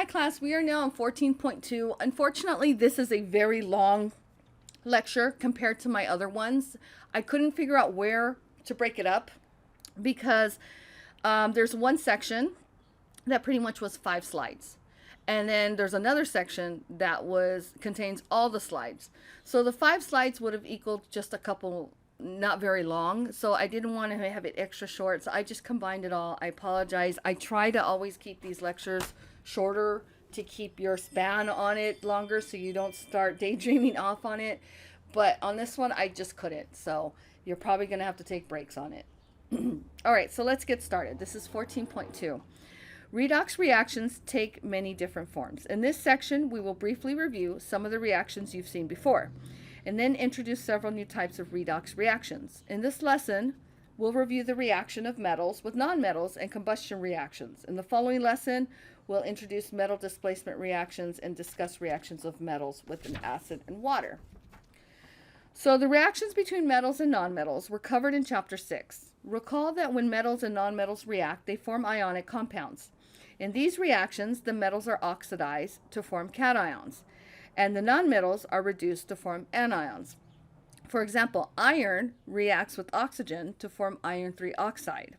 Hi class, we are now on 14.2. Unfortunately, this is a very long lecture compared to my other ones. I couldn't figure out where to break it up because there's one section that pretty much was 5 slides. And then there's another section that contains all the slides. So the 5 slides would have equaled just a couple, not very long. So I didn't want to have it extra short. So I just combined it all. I apologize. I try to always keep these lectures shorter to keep your span on it longer so you don't start daydreaming off on it. But on this one, I just couldn't. So you're probably going to have to take breaks on it. All right, so let's get started. This is 14.2. Redox reactions take many different forms. In this section, we will briefly review some of the reactions you've seen before, and then introduce several new types of redox reactions. In this lesson, we'll review the reaction of metals with nonmetals and combustion reactions. In the following lesson, we'll introduce metal displacement reactions and discuss reactions of metals with an acid and water. So the reactions between metals and nonmetals were covered in Chapter 6. Recall that when metals and nonmetals react, they form ionic compounds. In these reactions, the metals are oxidized to form cations, and the nonmetals are reduced to form anions. For example, iron reacts with oxygen to form iron 3 oxide.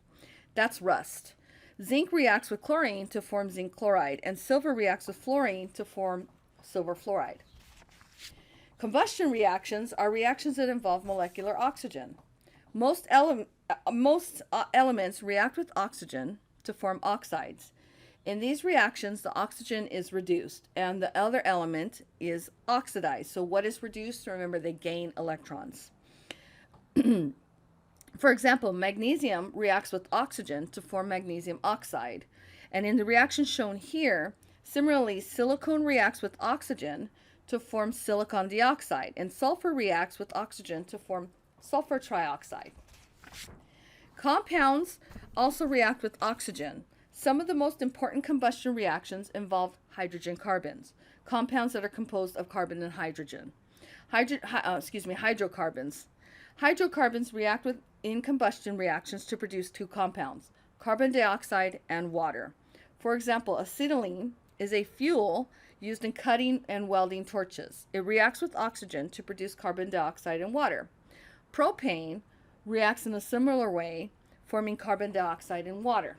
That's rust. Zinc reacts with chlorine to form zinc chloride, and silver reacts with fluorine to form silver fluoride. Combustion reactions are reactions that involve molecular oxygen. Most elements react with oxygen to form oxides. In these reactions, the oxygen is reduced and the other element is oxidized. So what is reduced? Remember, they gain electrons. For example, magnesium reacts with oxygen to form magnesium oxide. And in the reaction shown here, similarly, silicon reacts with oxygen to form silicon dioxide, and sulfur reacts with oxygen to form sulfur trioxide. Compounds also react with oxygen. Some of the most important combustion reactions involve hydrocarbons, compounds that are composed of carbon and hydrogen. Hydrocarbons. Hydrocarbons react in combustion reactions to produce 2 compounds, carbon dioxide and water. For example, acetylene is a fuel used in cutting and welding torches. It reacts with oxygen to produce carbon dioxide and water. Propane reacts in a similar way, forming carbon dioxide and water.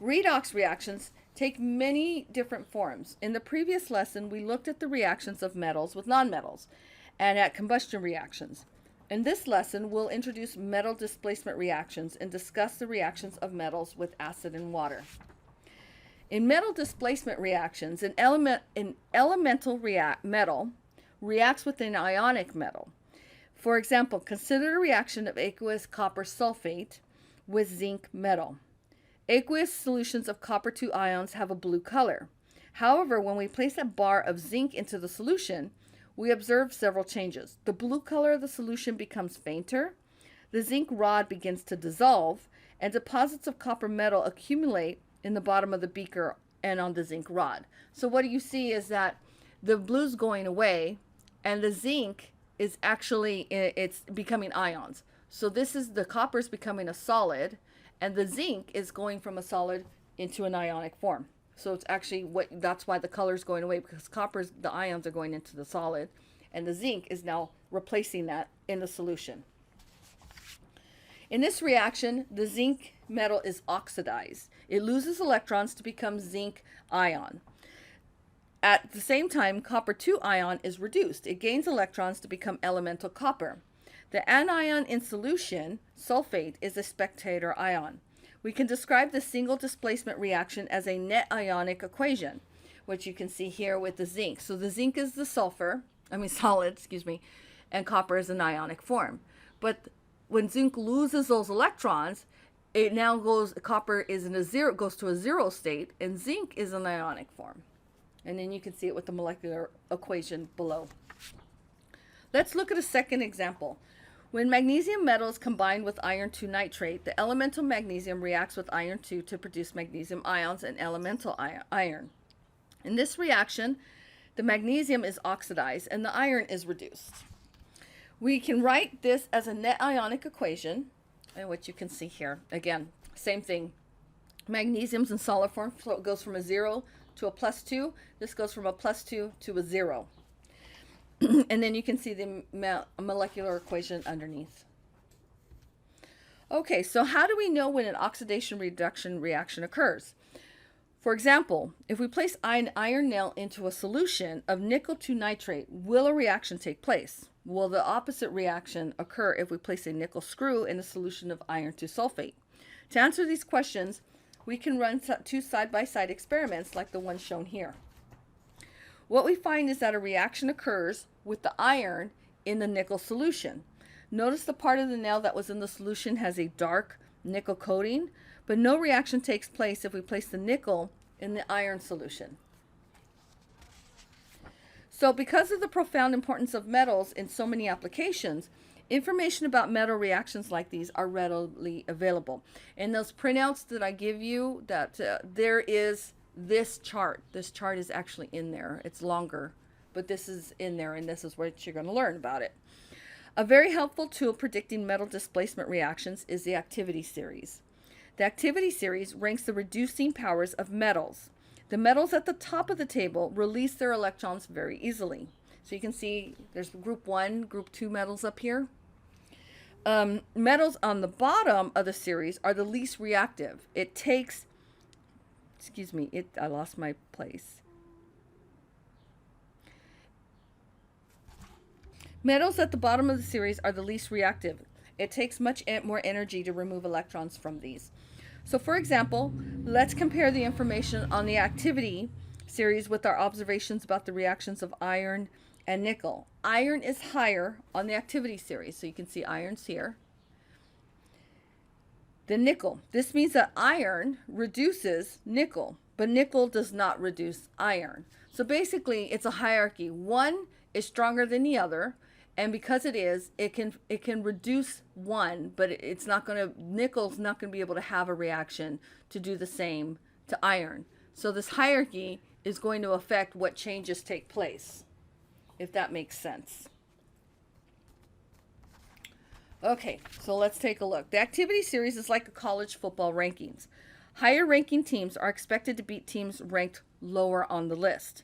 Redox reactions take many different forms. In the previous lesson, we looked at the reactions of metals with nonmetals and at combustion reactions. In this lesson, we'll introduce metal displacement reactions and discuss the reactions of metals with acid and water. In metal displacement reactions, an elemental metal reacts with an ionic metal. For example, consider the reaction of aqueous copper sulfate with zinc metal. Aqueous solutions of copper 2 ions have a blue color. However, when we place a bar of zinc into the solution, we observe several changes. The blue color of the solution becomes fainter, the zinc rod begins to dissolve, and deposits of copper metal accumulate in the bottom of the beaker and on the zinc rod. So what you see is that the blue's going away and the zinc is actually, it's becoming ions. So this is the copper's becoming a solid and the zinc is going from a solid into an ionic form. So it's actually that's why the color is going away, because the ions are going into the solid and the zinc is now replacing that in the solution. In this reaction, the zinc metal is oxidized. It loses electrons to become zinc ion. At the same time, copper 2 ion is reduced. It gains electrons to become elemental copper. The anion in solution, sulfate, is a spectator ion. We can describe the single displacement reaction as a net ionic equation, which you can see here with the zinc. So the zinc is the solid, and copper is an ionic form. But when zinc loses those electrons, it now copper is goes to a 0 state, and zinc is an ionic form. And then you can see it with the molecular equation below. Let's look at a second example. When magnesium metal is combined with iron 2 nitrate, the elemental magnesium reacts with iron 2 to produce magnesium ions and elemental iron. In this reaction, the magnesium is oxidized and the iron is reduced. We can write this as a net ionic equation, and what you can see here. Again, same thing. Magnesium's in solid form, so it goes from a 0 to a +2. This goes from a +2 to a 0. And then you can see the molecular equation underneath. Okay, so how do we know when an oxidation reduction reaction occurs? For example, if we place an iron nail into a solution of nickel 2 nitrate, will a reaction take place? Will the opposite reaction occur if we place a nickel screw in a solution of iron 2 sulfate? To answer these questions, we can run two side-by-side experiments like the one shown here. What we find is that a reaction occurs with the iron in the nickel solution. Notice the part of the nail that was in the solution has a dark nickel coating, but no reaction takes place if we place the nickel in the iron solution. So because of the profound importance of metals in so many applications, information about metal reactions like these are readily available. In those printouts that I give you, that there is this chart. This chart is actually in there. It's longer, but this is in there, and this is what you're going to learn about it. A very helpful tool predicting metal displacement reactions is the activity series. The activity series ranks the reducing powers of metals. The metals at the top of the table release their electrons very easily. So you can see there's group 1, group 2 metals up here. Metals on the bottom of the series are the least reactive. It takes, I lost my place. Metals at the bottom of the series are the least reactive. It takes much more energy to remove electrons from these. So for example, let's compare the information on the activity series with our observations about the reactions of iron and nickel. Iron is higher on the activity series, so you can see iron's here. The nickel. This means that iron reduces nickel, but nickel does not reduce iron. So basically, it's a hierarchy. One is stronger than the other, and because it is, it can reduce one, but nickel's not going to be able to have a reaction to do the same to iron. So this hierarchy is going to affect what changes take place, if that makes sense. Okay, so let's take a look. The activity series is like a college football rankings. Higher ranking teams are expected to beat teams ranked lower on the list.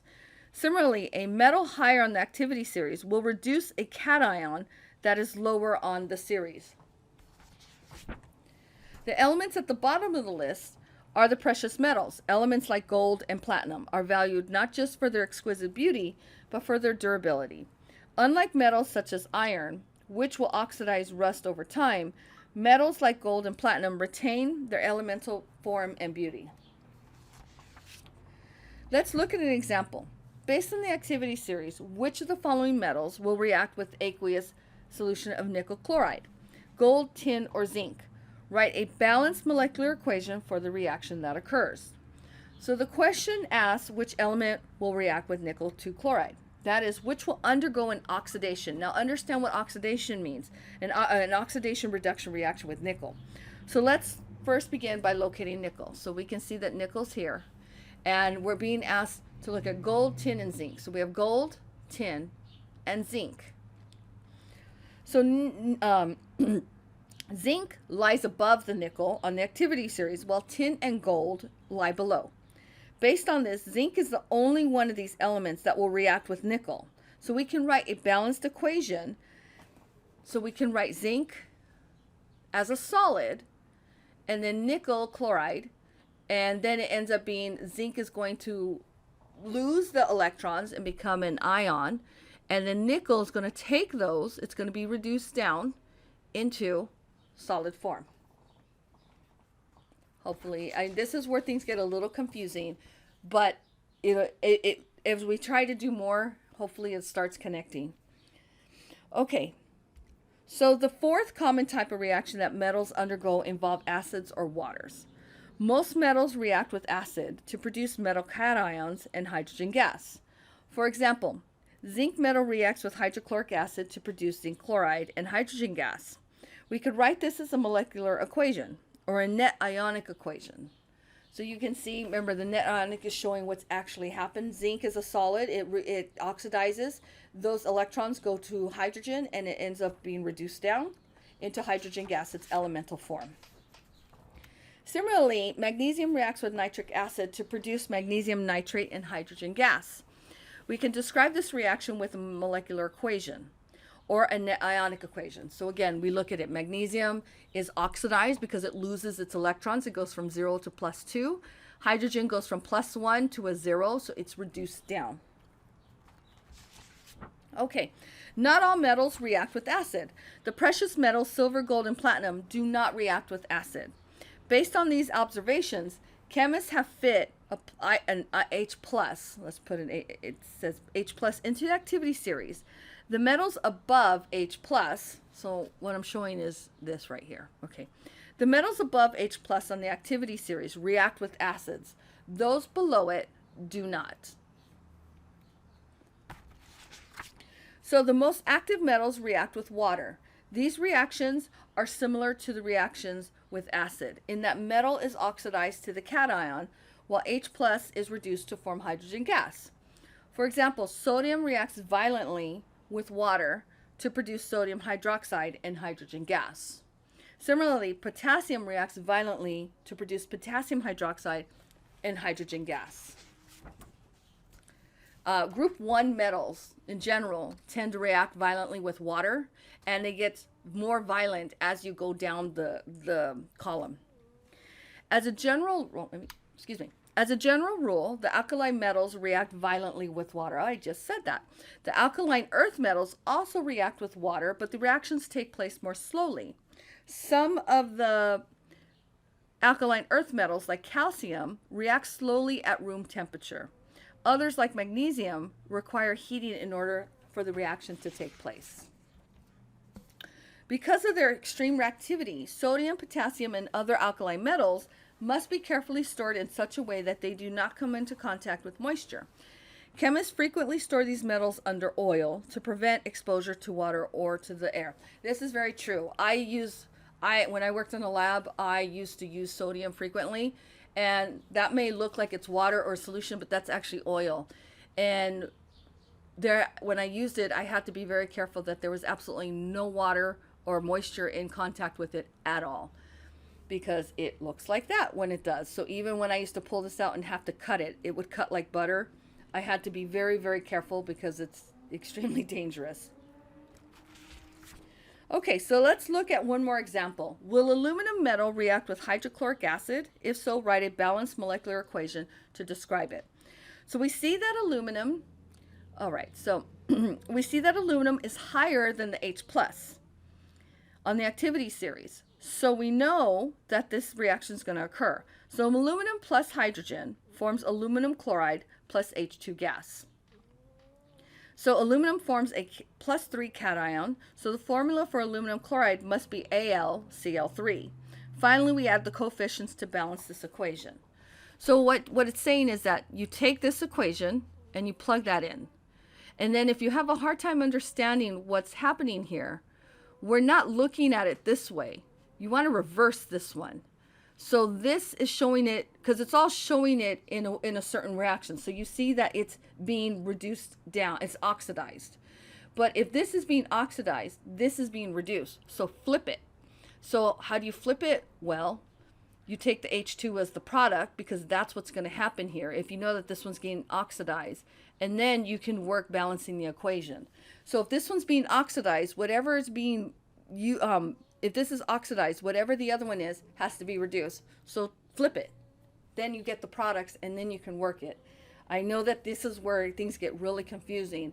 Similarly, a metal higher on the activity series will reduce a cation that is lower on the series. The elements at the bottom of the list are the precious metals. Elements like gold and platinum are valued not just for their exquisite beauty, but for their durability. Unlike metals such as iron, which will oxidize rust over time, metals like gold and platinum retain their elemental form and beauty. Let's look at an example. Based on the activity series, which of the following metals will react with aqueous solution of nickel chloride? Gold, tin, or zinc? Write a balanced molecular equation for the reaction that occurs. So the question asks which element will react with nickel 2 chloride. That is, which will undergo an oxidation. Now understand what oxidation means, an oxidation reduction reaction with nickel. So let's first begin by locating nickel. So we can see that nickel's here, and we're being asked to look at gold, tin, and zinc. So we have gold, tin, and zinc. So zinc lies above the nickel on the activity series, while tin and gold lie below. Based on this, zinc is the only one of these elements that will react with nickel. So we can write a balanced equation. So we can write zinc as a solid, and then nickel chloride, and then it ends up being zinc is going to lose the electrons and become an ion, and then nickel is going to take those, it's going to be reduced down into solid form. Hopefully, this is where things get a little confusing, but as we try to do more, hopefully it starts connecting. Okay, so the fourth common type of reaction that metals undergo involve acids or waters. Most metals react with acid to produce metal cations and hydrogen gas. For example, zinc metal reacts with hydrochloric acid to produce zinc chloride and hydrogen gas. We could write this as a molecular equation or a net ionic equation. So you can see, remember, the net ionic is showing what's actually happened. Zinc is a solid, it oxidizes. Those electrons go to hydrogen and it ends up being reduced down into hydrogen gas, its elemental form. Similarly, magnesium reacts with nitric acid to produce magnesium nitrate and hydrogen gas. We can describe this reaction with a molecular equation or an ionic equation. So again, we look at it. Magnesium is oxidized because it loses its electrons. It goes from 0 to +2. Hydrogen goes from +1 to a 0, so it's reduced down. Okay, not all metals react with acid. The precious metals, silver, gold, and platinum, do not react with acid. Based on these observations, chemists have fit an H+, let's put an it says H+, into the activity series. The metals above H+, so what I'm showing is this right here, okay. The metals above H+ on the activity series react with acids. Those below it do not. So the most active metals react with water. These reactions are similar to the reactions with acid in that metal is oxidized to the cation while H+ is reduced to form hydrogen gas. For example, sodium reacts violently with water to produce sodium hydroxide and hydrogen gas. Similarly, potassium reacts violently to produce potassium hydroxide and hydrogen gas. Group 1 metals in general tend to react violently with water, and they get more violent as you go down the column. As a general rule, the alkaline metals react violently with water. I just said that. The alkaline earth metals also react with water, but the reactions take place more slowly. Some of the alkaline earth metals, like calcium, react slowly at room temperature. Others, like magnesium, require heating in order for the reaction to take place. Because of their extreme reactivity, sodium, potassium, and other alkaline metals must be carefully stored in such a way that they do not come into contact with moisture. Chemists frequently store these metals under oil to prevent exposure to water or to the air. This is very true. When I worked in a lab, I used to use sodium frequently, and that may look like it's water or solution, but that's actually oil. And when I used it, I had to be very careful that there was absolutely no water or moisture in contact with it at all, because it looks like that when it does. So even when I used to pull this out and have to cut it, it would cut like butter. I had to be very, very careful because it's extremely dangerous. Okay, so let's look at one more example. Will aluminum metal react with hydrochloric acid? If so, write a balanced molecular equation to describe it. So we see that aluminum, we see that aluminum is higher than the H+ on the activity series. So we know that this reaction is going to occur. So aluminum plus hydrogen forms aluminum chloride plus H2 gas. So aluminum forms a +3 cation, so the formula for aluminum chloride must be AlCl3. Finally, we add the coefficients to balance this equation. So what it's saying is that you take this equation and you plug that in. And then if you have a hard time understanding what's happening here, we're not looking at it this way. You want to reverse this one. So this is showing it, because it's all showing it in a certain reaction. So you see that it's being reduced down, it's oxidized. But if this is being oxidized, this is being reduced. So flip it. So how do you flip it? Well, you take the H2 as the product, because that's what's going to happen here. If you know that this one's getting oxidized, and then you can work balancing the equation. So if this one's being oxidized, whatever is being, if this is oxidized, whatever the other one is has to be reduced. So flip it. Then you get the products, and then you can work it. I know that this is where things get really confusing,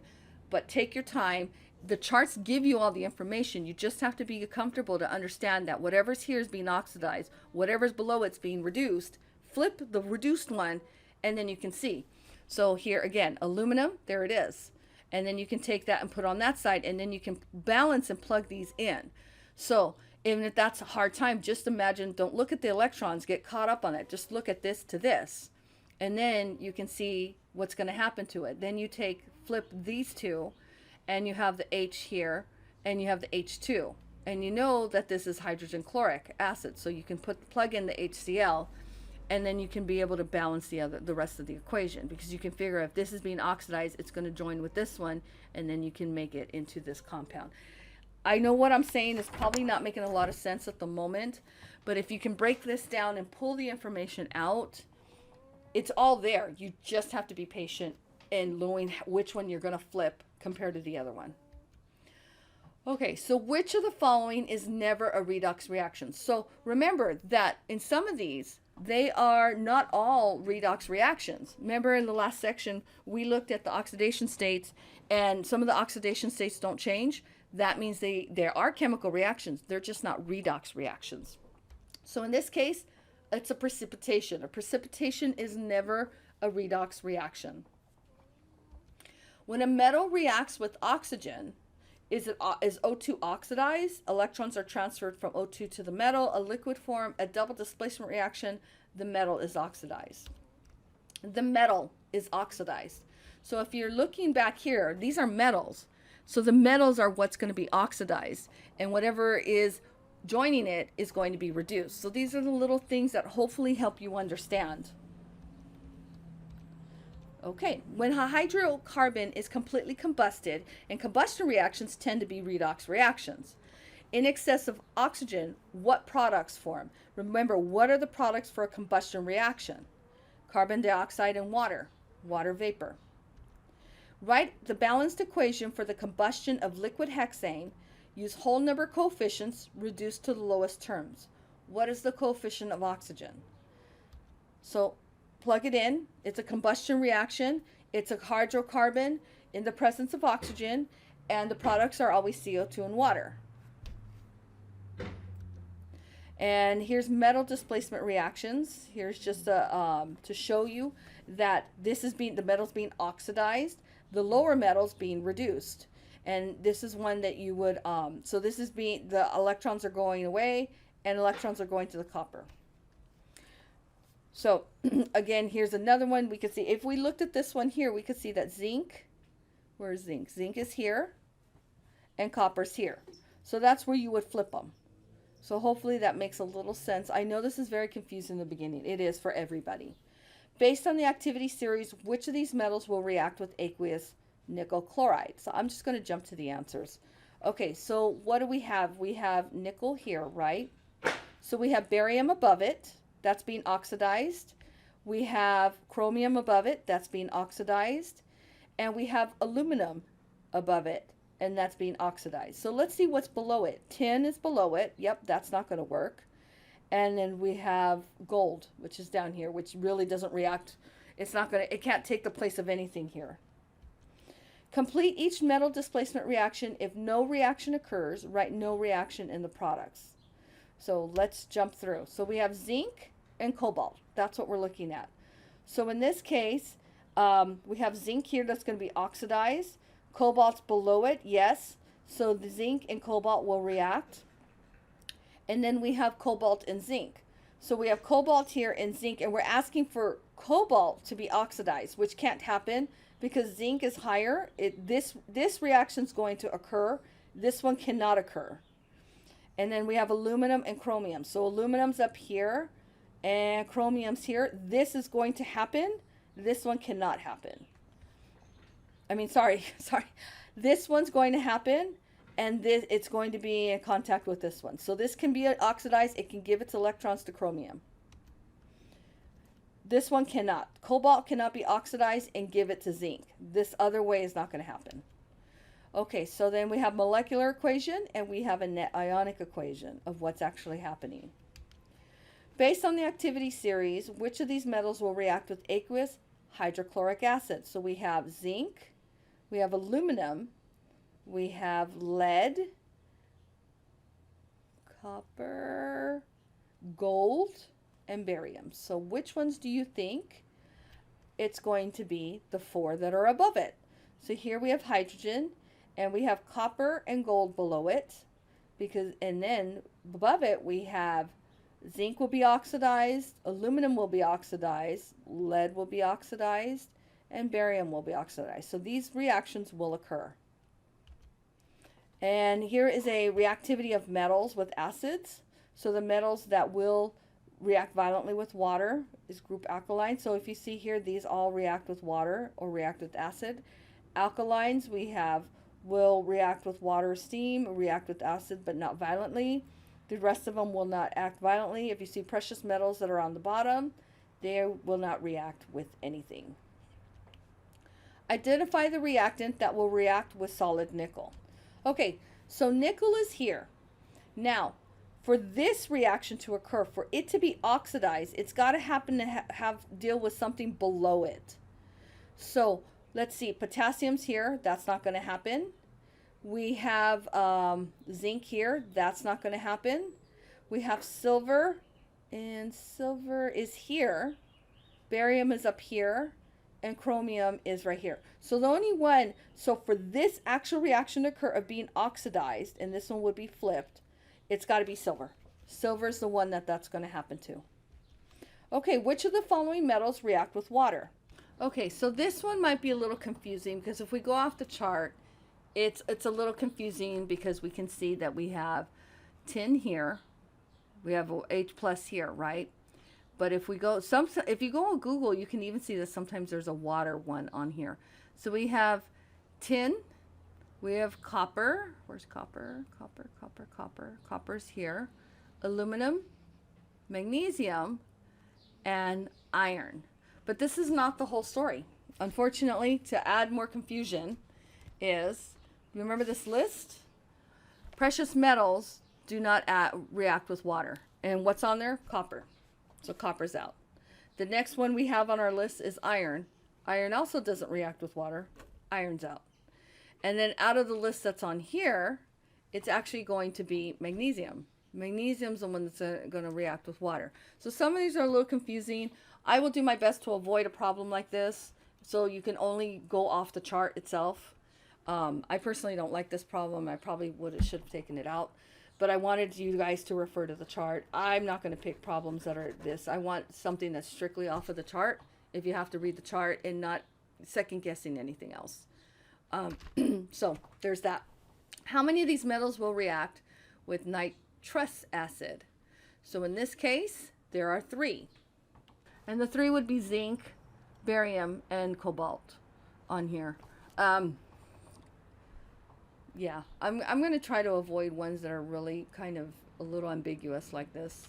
but take your time. The charts give you all the information. You just have to be comfortable to understand that whatever's here is being oxidized, whatever's below it's being reduced. Flip the reduced one, and then you can see. So here again, aluminum, there it is. And then you can take that and put on that side, and then you can balance and plug these in. So even if that's a hard time, just imagine, don't look at the electrons, get caught up on it. Just look at this to this. And then you can see what's going to happen to it. Then you flip these two, and you have the H here, and you have the H2. And you know that this is hydrogen chloric acid. So you can plug in the HCl, and then you can be able to balance the rest of the equation, because you can figure if this is being oxidized, it's going to join with this one, and then you can make it into this compound. I know what I'm saying is probably not making a lot of sense at the moment, but if you can break this down and pull the information out, it's all there. You just have to be patient in knowing which one you're going to flip compared to the other one. Okay, so which of the following is never a redox reaction? So remember that in some of these, they are not all redox reactions. Remember in the last section, we looked at the oxidation states, and some of the oxidation states don't change. That means there are chemical reactions. They're just not redox reactions. So in this case, it's a precipitation. A precipitation is never a redox reaction. When a metal reacts with oxygen, is O2 oxidized? Electrons are transferred from O2 to the metal. A liquid form, a double displacement reaction, the metal is oxidized. The metal is oxidized. So if you're looking back here, these are metals. So the metals are what's going to be oxidized, and whatever is joining it is going to be reduced. So these are the little things that hopefully help you understand. Okay, when a hydrocarbon is completely combusted, and combustion reactions tend to be redox reactions. In excess of oxygen, what products form? Remember, what are the products for a combustion reaction? Carbon dioxide and water vapor. Write the balanced equation for the combustion of liquid hexane. Use whole number coefficients reduced to the lowest terms. What is the coefficient of oxygen? So plug it in. It's a combustion reaction. It's a hydrocarbon in the presence of oxygen, and the products are always CO2 and water. And here's metal displacement reactions. Here's just to show you that the metal's being oxidized, the lower metal's being reduced. And this is one that you would, so this is the electrons are going away and electrons are going to the copper. So again, here's another one. We could see, if we looked at this one here, we could see that zinc, where's zinc? Zinc is here and copper's here. So that's where you would flip them. So hopefully that makes a little sense. I know this is very confusing in the beginning. It is for everybody. Based on the activity series, which of these metals will react with aqueous nickel chloride? So I'm just going to jump to the answers. Okay, so what do we have? We have nickel here, right? So we have barium above it. That's being oxidized. We have chromium above it. That's being oxidized. And we have aluminum above it. And that's being oxidized. So let's see what's below it. Tin is below it. Yep, that's not going to work. And then we have gold, which is down here, which really doesn't react. It can't take the place of anything here. Complete each metal displacement reaction. If no reaction occurs, write no reaction in the products. So let's jump through. So we have zinc and cobalt. That's what we're looking at. So in this case, we have zinc here that's going to be oxidized. Cobalt's below it, yes. So the zinc and cobalt will react. And then we have cobalt and zinc. So we have cobalt here and zinc, and we're asking for cobalt to be oxidized, which can't happen because zinc is higher. This reaction is going to occur. This one cannot occur. And then we have aluminum and chromium. So aluminum's up here and chromium's here. This is going to happen. This one cannot happen. Sorry. This one's going to happen, and it's going to be in contact with this one. So this can be oxidized. It can give its electrons to chromium. This one cannot. Cobalt cannot be oxidized and give it to zinc. This other way is not going to happen. Okay, so then we have molecular equation, and we have a net ionic equation of what's actually happening. Based on the activity series, which of these metals will react with aqueous hydrochloric acid? So we have zinc, we have aluminum, we have lead, copper, gold, and barium. So which ones do you think? It's going to be the four that are above it. So here we have hydrogen, and we have copper and gold below it, and then above it we have zinc will be oxidized, aluminum will be oxidized, lead will be oxidized, and barium will be oxidized. So these reactions will occur. And here is a reactivity of metals with acids. So the metals that will react violently with water is group alkaline. So if you see here, these all react with water or react with acid. Alkalines, we have will react with water or steam, react with acid, but not violently. The rest of them will not act violently. If you see precious metals that are on the bottom, they will not react with anything. Identify the reactant that will react with solid nickel. Okay, so nickel is here. Now, for this reaction to occur, for it to be oxidized, it's got to happen to have deal with something below it. So let's see, potassium's here. That's not going to happen. We have zinc here. That's not going to happen. We have silver, and silver is here. Barium is up here, and chromium is right here. So the only one, so for this actual reaction to occur of being oxidized, and this one would be flipped, it's got to be silver. Silver is the one that's going to happen to. Okay, which of the following metals react with water? Okay, so this one might be a little confusing because if we go off the chart, it's a little confusing because we can see that we have tin here, we have H plus here, right? But if we go, if you go on Google, you can even see that sometimes there's a water one on here. So we have tin, we have copper. Where's copper? Copper, copper, copper. Copper's here. Aluminum, magnesium, and iron. But this is not the whole story. Unfortunately, to add more confusion is, remember this list? Precious metals do not react with water. And what's on there? Copper. So copper's out. The next one we have on our list is iron. Iron also doesn't react with water. Iron's out. And then out of the list that's on here, it's actually going to be magnesium. Magnesium's the one that's going to react with water. So some of these are a little confusing. I will do my best to avoid a problem like this, so you can only go off the chart itself. I personally don't like this problem. I probably should have taken it out. But I wanted you guys to refer to the chart. I'm not going to pick problems that are this. I want something that's strictly off of the chart, if you have to read the chart and not second guessing anything else. So there's that. How many of these metals will react with nitrous acid? So in this case, there are 3. And the 3 would be zinc, barium, and cobalt on here. Yeah, I'm going to try to avoid ones that are really kind of a little ambiguous like this.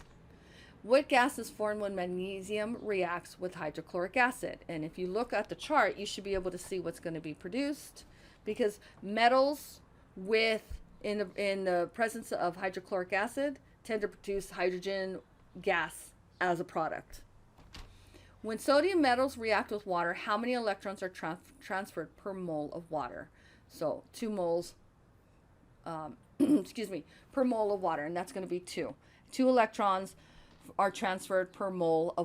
What gas is formed when magnesium reacts with hydrochloric acid? And if you look at the chart, you should be able to see what's going to be produced, because metals in the presence of hydrochloric acid tend to produce hydrogen gas as a product. When sodium metals react with water, how many electrons are transferred per mole of water? So 2 moles, per mole of water, and that's going to be 2. 2 electrons are transferred per mole of